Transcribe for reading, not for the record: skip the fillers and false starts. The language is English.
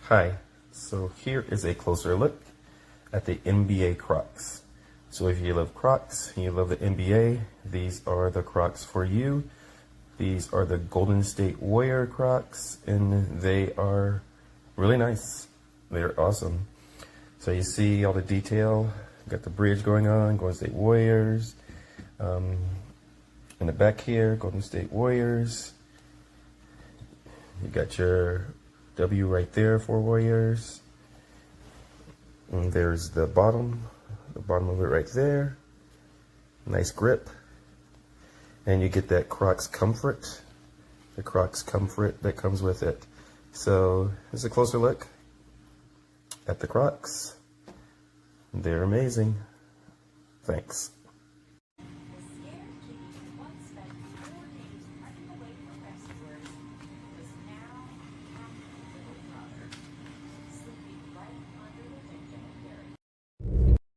Hi, so here is a closer look at the NBA Crocs. So if you love Crocs and you love the NBA, these are the Crocs for you. These are the Golden State Warrior Crocs, and they are really nice. They're awesome. So you see all the detail. Got the bridge going on, Golden State Warriors. In the back here, Golden State Warriors. You got your W right there for Warriors. And there's the bottom of it right there. Nice grip. And you get that Crocs comfort, the Crocs comfort that comes with it. So here's a closer look at the Crocs. They're amazing. Thanks.